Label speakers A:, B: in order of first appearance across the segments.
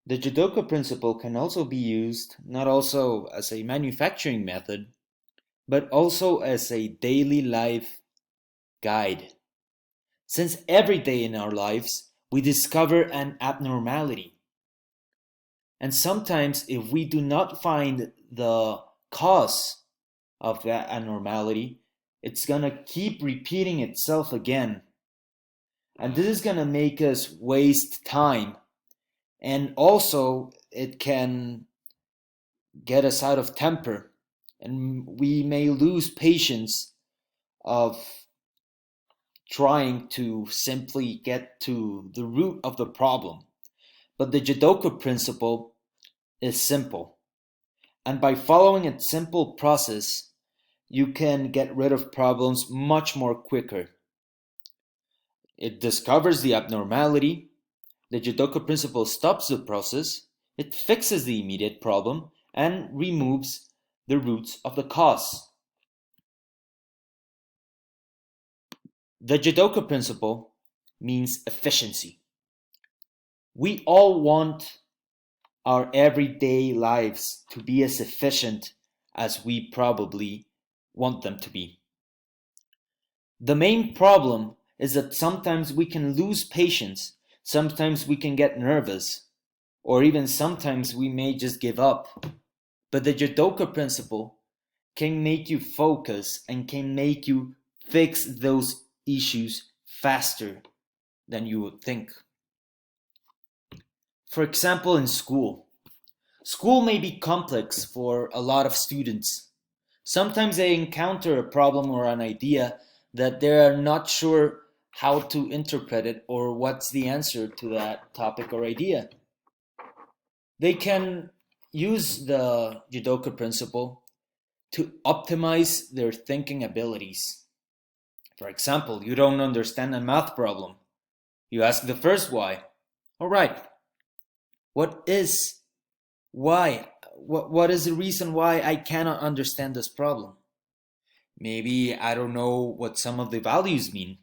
A: The Jidoka principle can also be used not also as a manufacturing method, but also as a daily life guide. Since every day in our lives we discover an abnormality, and sometimes if we do not find the cause of that abnormality, it's gonna keep repeating itself again. And this is gonna make us waste time. And also, it can get us out of temper. And we may lose patience of trying to simply get to the root of the problem. But the Jidoka principle is simple. And by following a simple process, you can get rid of problems much more quicker. It discovers the abnormality. The Jidoka principle stops the process. It fixes the immediate problem and removes the roots of the cause. The Jidoka principle means efficiency. We all want our everyday lives to be as efficient as we probably want them to be. The main problem is that sometimes we can lose patience, sometimes we can get nervous, or even sometimes we may just give up. But the Jidoka principle can make you focus and can make you fix those issues faster than you would think. For example, in school. School may be complex for a lot of students. Sometimes they encounter a problem or an idea that they are not sure how to interpret it or what's the answer to that topic or idea. They can use the Jidoka principle to optimize their thinking abilities. For example, you don't understand a math problem. You ask the first why. All right, what is why? What is the reason why I cannot understand this problem? Maybe I don't know what some of the values mean.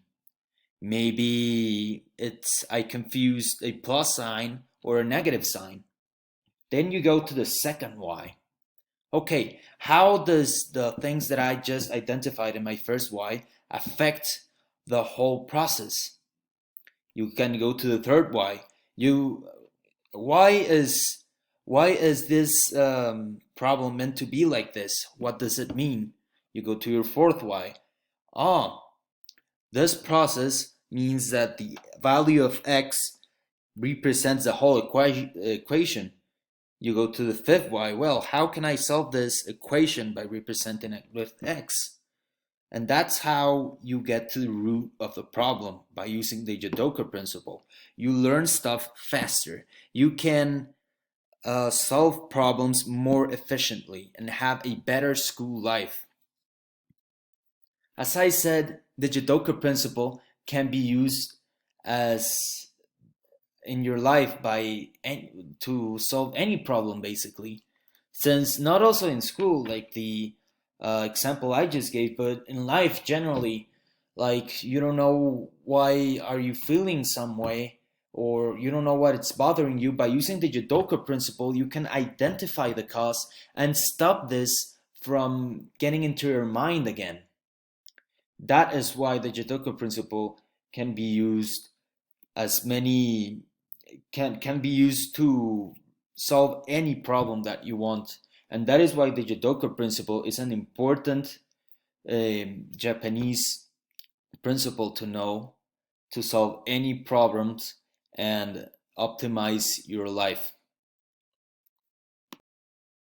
A: Maybe it's I confused a plus sign or a negative sign. Then you go to the second why. Okay, how does the things that I just identified in my first why affect the whole process? You can go to the third why. You why is why is this problem meant to be like this? What does it mean? You go to your fourth why. Ah, this process means that the value of x represents the whole equation. You go to the fifth why. Well, how can I solve this equation by representing it with x? And that's how you get to the root of the problem by using the Jidoka principle. You learn stuff faster. You can solve problems more efficiently and have a better school life. As I said, the Jidoka principle can be used as in your life to solve any problem basically. Since not also in school, like the example I just gave, but in life generally, like you don't know why are you feeling some way or you don't know what it's bothering you. By using the Jidoka principle, you can identify the cause and stop this from getting into your mind again. That is why the Jidoka principle can be used as many can be used to solve any problem that you want. And that is why the Jidoka principle is an important Japanese principle to know to solve any problems and optimize your life.